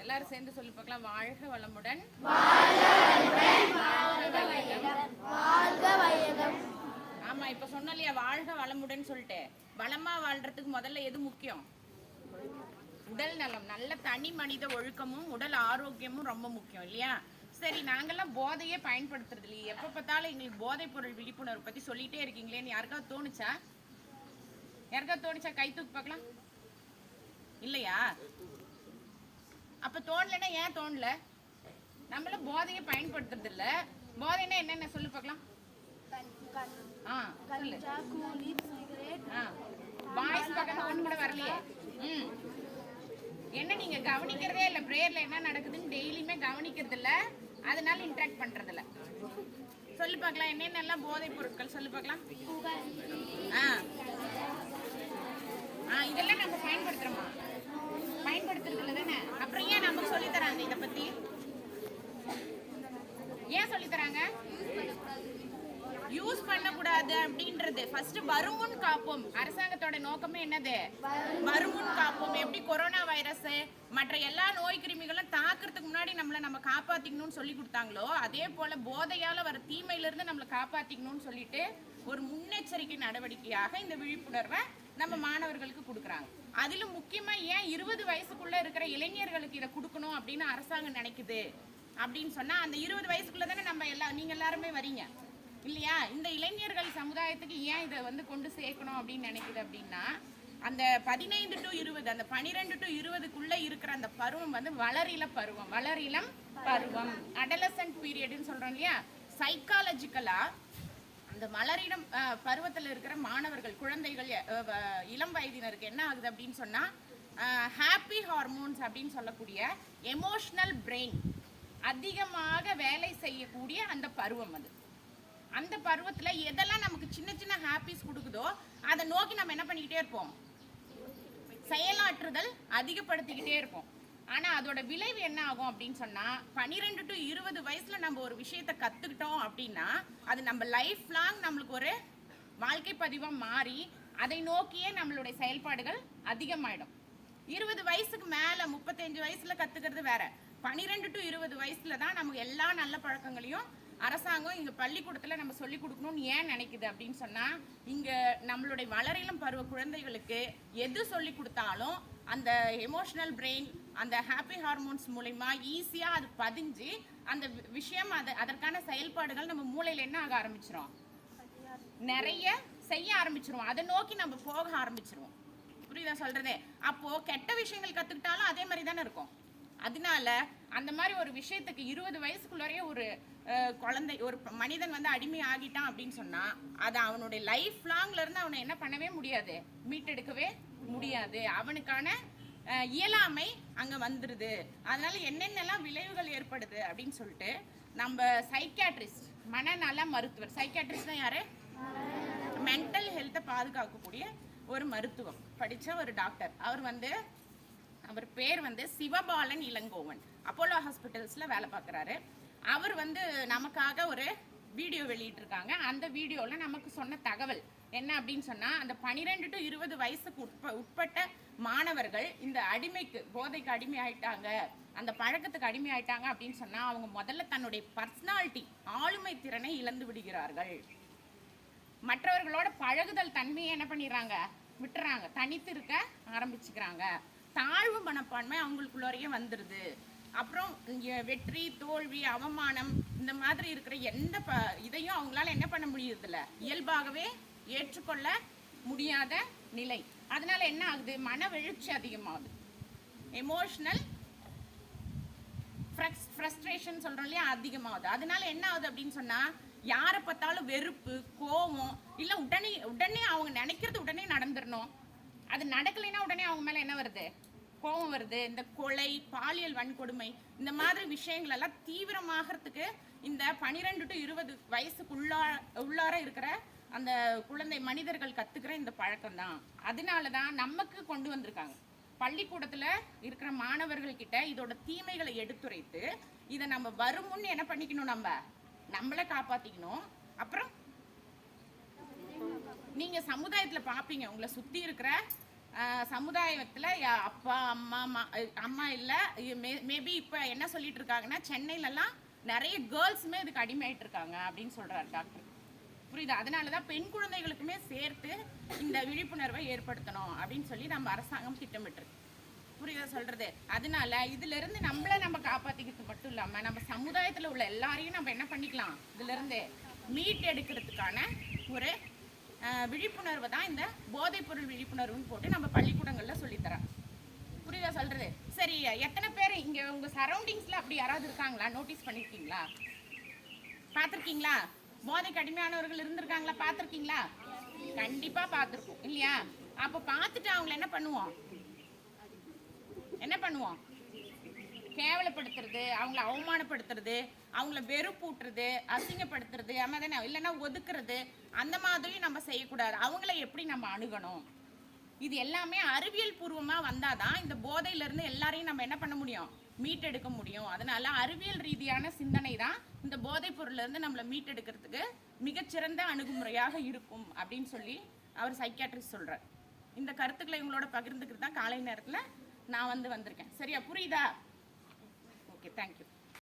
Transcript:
எல்லாரும் சேர்ந்து சொல்லி பார்க்கலாம். வாழ்க வளமுடன். ஆமா, இப்ப சொன்னோம் இல்லையா, வாழ்க வளமுடன் சொல்லிட்டு. வளமா வாழ்றதுக்கு முதல்ல எது முக்கியம்? உடல் நலம். நல்ல தனி மனித ஒழுக்கமும் உடல் ஆரோக்கியமும் ரொம்ப முக்கியம் இல்லையா? சரி, நாங்கெல்லாம் போதையே பயன்படுத்துறது இல்லையே, எப்ப பார்த்தாலும் எங்களுக்கு போதைப் பொருள் விழிப்புணர்வு பத்தி சொல்லிட்டே இருக்கீங்களேன்னு யாருக்காவது தோணுச்சா? கை தூக்கி பார்க்கலாம். இல்லையா? அப்ப தோணலன்னா ஏன் தோணல? நம்மள போதையை பயன்படுத்துறது இல்ல. போதைன்னா என்னென்ன சொல்லு பார்க்கலாம். வாய்ஸ் பக்கத்துல ஒண்ணு கூட வரலையே. என்ன நீங்க கவனிக்கிறதே இல்ல, பிரேயர்ல என்ன நடக்குதுன்னு டெய்லியுமே கவனிக்கிறது இல்ல, அதனால இன்டராக்ட் பண்றது இல்ல. சொல்லி பார்க்கலாம், என்னென்னலாம் போதை பொருட்கள் சொல்லி பார்க்கலாம். இதெல்லாம் நம்ம பயன்படுத்துறோமா? பயன்படுத்துறது இல்லை தானே. அப்புறம் ஏன் நமக்கு சொல்லி தராங்க இதை பத்தி? ஏன் சொல்லி தராங்க? யூஸ் பண்ணக்கூடாது அப்படின்றது. ஃபர்ஸ்ட் வருமுன் காப்போம். அரசாங்கத்தோட நோக்கமே என்னது? வருமுன் காப்போம். எப்படி கொரோனா வைரஸ் மற்ற எல்லா நோய் கிருமிகளும் தாக்குறதுக்கு முன்னாடி நம்ம காப்பாத்திக்கணும்னு சொல்லி கொடுத்தாங்களோ, அதே போல போதையால வர தீமையில இருந்து நம்மளை காப்பாத்திக்கணும்னு சொல்லிட்டு ஒரு முன்னெச்சரிக்கை நடவடிக்கையாக இந்த விழிப்புணர்வை நம்ம மாணவர்களுக்கு கொடுக்குறாங்க. அதிலும் முக்கியமா ஏன் 20 வயசுக்குள்ள இருக்கிற இளைஞர்களுக்கு இதை கொடுக்கணும் அப்படின்னு அரசாங்கம் நினைக்குது அப்படின்னு சொன்னா, அந்த 20 வயசுக்குள்ள தானே நம்ம நீங்க எல்லாருமே வரீங்க இல்லையா? இந்த இளைஞர்கள் சமுதாயத்துக்கு ஏன் இதை கொண்டு சேர்க்கணும் அப்படின்னு நினைக்குது அப்படின்னா, அந்த 15 to 20, அந்த 12 to 20க்குள்ள இருக்கிற அந்த பருவம் வளரிளம் பருவம், அடலசன்ட் பீரியட்னு சொல்றோம் இல்லையா? சைக்காலஜிக்கலா அந்த மலரிடம் பருவத்தில் இருக்கிற மாணவர்கள், குழந்தைகள், இளம் வயதினருக்கு என்ன ஆகுது அப்படின்னு சொன்னா, ஹாப்பி ஹார்மோன்ஸ் அப்படின்னு சொல்லக்கூடிய எமோஷனல் பிரெயின் அதிகமாக வேலை செய்யக்கூடிய அந்த பருவம் அது. அந்த பருவத்துல எதெல்லாம் நமக்கு சின்ன சின்ன ஹாப்பிஸ் கொடுக்குதோ அதை நோக்கி நம்ம என்ன பண்ணிக்கிட்டே இருப்போம்? செயலாற்றுதல் அதிகப்படுத்திக்கிட்டே இருப்போம். ஆனா அதோட விளைவு என்ன ஆகும் அப்படின்னு சொன்னா, 12 to 20 வயசுல நம்ம ஒரு விஷயத்த கத்துக்கிட்டோம் அப்படின்னா அது நம்ம லைஃப் லாங் நம்மளுக்கு ஒரு வாழ்க்கை பதிவா மாறி அதை நோக்கியே நம்மளுடைய செயல்பாடுகள் அதிகமாயிடும். 20 வயசுக்கு மேல 35 வயசுல கத்துக்கிறது வேற. 12 to 20 வயசுல தான் நமக்கு எல்லா நல்ல பழக்கங்களையும் அரசாங்கம் இங்க பள்ளிக்கூடத்துல நம்ம சொல்லி கொடுக்கணும்னு ஏன் நினைக்குது அப்படின்னு சொன்னா, இங்க நம்மளுடைய வளரிளம் பருவ குழந்தைகளுக்கு எது சொல்லி கொடுத்தாலும் அந்த எமோஷனல் பிரெயின், அந்த ஹாப்பி ஹார்மோன்ஸ் மூலமா ஈஸியா அது பதிஞ்சு அந்த விஷயம் அதற்கான செயல்பாடுகள் நம்ம மூளையில என்ன ஆக ஆரம்பிச்சிரும்? நிறைய செய்ய ஆரம்பிச்சிருவோம். அதை நோக்கி நம்ம போக ஆரம்பிச்சிருவோம். புரியுதா சொல்றதே? அப்போ கெட்ட விஷயங்கள் கத்துக்கிட்டாலும் அதே மாதிரி தானே இருக்கும். அதனால அந்த மாதிரி ஒரு விஷயத்துக்கு 20 வயசுக்குள்ளே ஒரு குழந்தை, ஒரு மனிதன் அடிமை ஆகிட்டான் அப்படின்னு சொன்னா, அது அவனுடைய லைஃப் லாங்ல இருந்து அவனை என்ன பண்ணவே முடியாது, மீட்டெடுக்கவே முடியாது. அவனுக்கான இயலாமை அங்க வந்துருது. அதனால என்னென்னலாம் விளைவுகள் ஏற்படுது அப்படின்னு சொல்லிட்டு நம்ம சைக்கியாட்ரிஸ்ட், மனநல மருத்துவர், சைக்கியாட்ரிஸ்ட் யாரு? மென்டல் ஹெல்த்தை பாதுகாக்கக்கூடிய ஒரு மருத்துவம் படிச்ச ஒரு டாக்டர். அவர் பேர் சிவபாலன் இளங்கோவன். அப்போலோ ஹாஸ்பிட்டல்ஸ்ல வேலை பார்க்குறாரு. அவர் நமக்காக ஒரு வீடியோ வெளியிட்டிருக்காங்க. அந்த வீடியோவில் நமக்கு சொன்ன தகவல் என்ன அப்படின்னு சொன்னால், அந்த 12 to 20 வயசுக்கு உட்பட்ட மாணவர்கள் இந்த அடிமைக்கு, போதைக்கு அடிமை ஆயிட்டாங்க, அந்த பழக்கத்துக்கு அடிமை ஆயிட்டாங்க அப்படின்னு சொன்னால், அவங்க முதல்ல தன்னுடைய பர்சனாலிட்டி, ஆளுமை திறனை இழந்து விடுகிறார்கள். மற்றவர்களோட பழகுதல் தன்மையை என்ன பண்ணிடுறாங்க, விட்டுறாங்க, தனித்து இருக்க ஆரம்பிச்சுக்கிறாங்க. தாழ்வு மனப்பான்மை அவங்களுக்குள்ளேயே வந்துடுது. அப்புறம் வெற்றி, தோல்வி, அவமானம் இந்த மாதிரி இருக்கிற எந்த இதையும் அவங்களால என்ன பண்ண முடியறதில்ல, இயல்பாகவே ஏற்றுக்கொள்ள முடியாத நிலை. அதனால என்ன ஆகுது, மன எழுச்சி அதிகமாகுது, எமோஷனல் ஃப்ரஸ்ட்ரேஷன் சொல்றோம் இல்லையா, அதிகமாகுது. அதனால என்ன ஆகுது அப்படின்னு சொன்னா, யாரை பார்த்தாலும் வெறுப்பு, கோபம், இல்ல உடனே அவங்க நினைக்கிறது உடனே நடந்துடணும். அது நடக்கலைன்னா உடனே அவங்க மேல என்ன வருது, கோபம் வருது. இந்த கொலை, பாலியல் வன்கொடுமை, இந்த மாதிரி விஷயங்கள் எல்லாம் தீவிரமாகறதுக்கு இந்த 12 to 20 வயசுக்கு உள்ளார இருக்கிற அந்த குழந்தை மனிதர்கள் கத்துக்கிற இந்த பழக்கம் தான். அதனாலதான் நமக்கு கொண்டு வந்திருக்காங்க. பள்ளிக்கூடத்துல இருக்கிற மாணவர்கள் கிட்ட இதோட தீமைகளை எடுத்துரைத்து இதை நம்ம வருமுன்னு என்ன பண்ணிக்கணும், நம்மளை காப்பாத்திக்கணும். அப்புறம் நீங்க சமுதாயத்துல பாப்பீங்க, உங்களை சுத்தி இருக்கிற சமுதாயத்தில் அப்பா அம்மா அம்மா இல்லை மேபி இப்போ என்ன சொல்லிட்டு இருக்காங்கன்னா சென்னையிலலாம் நிறைய கேர்ள்ஸுமே இதுக்கு அடிமையாயிட்டு இருக்காங்க அப்படின்னு சொல்கிறார் டாக்டர். புரியுதா? அதனால தான் பெண் குழந்தைகளுக்குமே சேர்த்து இந்த விழிப்புணர்வை ஏற்படுத்தணும் அப்படின்னு சொல்லி நம்ம அரசாங்கம் திட்டமிட்டுருக்கு. புரியுதா சொல்கிறது? அதனால இதிலிருந்து நம்மளை நம்ம காப்பாற்றிக்கிறது மட்டும் இல்லாமல் நம்ம சமுதாயத்தில் உள்ள எல்லாரையும் நம்ம என்ன பண்ணிக்கலாம், இதிலிருந்து மீட் எடுக்கிறதுக்கான ஒரு விழிப்புணர்வு தான் இந்த போதைப்பொருள் விழிப்புணர்வுன்னு போட்டு நம்ம பள்ளிக்கூடங்களில் சொல்லித்தரோம். புரியுதா சொல்கிறது? சரி, எத்தனை பேர் இங்கே உங்கள் சரௌண்டிங்ஸில் அப்படி யாராவது இருக்காங்களா? நோட்டீஸ் பண்ணியிருக்கீங்களா? பார்த்துருக்கீங்களா? போதைக்கு அடிமையானவர்கள் இருந்திருக்காங்களா? பார்த்துருக்கீங்களா? கண்டிப்பாக பார்த்துருக்கோம் இல்லையா? அப்போ பார்த்துட்டு அவங்கள என்ன பண்ணுவோம் கேவலப்படுத்துறது, அவங்கள அவமானப்படுத்துறது, அவங்கள வெறுப்பூட்டுறது, அசிங்கப்படுத்துறது, தானே இல்லைன்னா ஒதுக்குறது, அந்த மாதிரியும் நம்ம செய்யக்கூடாது. அவங்கள எப்படி நம்ம அணுகணும், இது எல்லாமே அறிவியல் பூர்வமாக வந்தால் தான் இந்த போதையிலேருந்து எல்லாரையும் நம்ம என்ன பண்ண முடியும், மீட்டெடுக்க முடியும். அதனால அறிவியல் ரீதியான சிந்தனை தான் இந்த போதைப் பொருள்லேருந்து நம்மளை மீட்டெடுக்கிறதுக்கு மிகச்சிறந்த அணுகுமுறையாக இருக்கும் அப்படின்னு சொல்லி அவர் சைக்கியாட்ரிஸ்ட் சொல்கிறார். இந்த கருத்துக்களை இவங்களோட பகிர்ந்துக்கிறது தான் காலை நேரத்தில் நான் வந்திருக்கேன். சரியா? புரியுதா? Okay, thank you.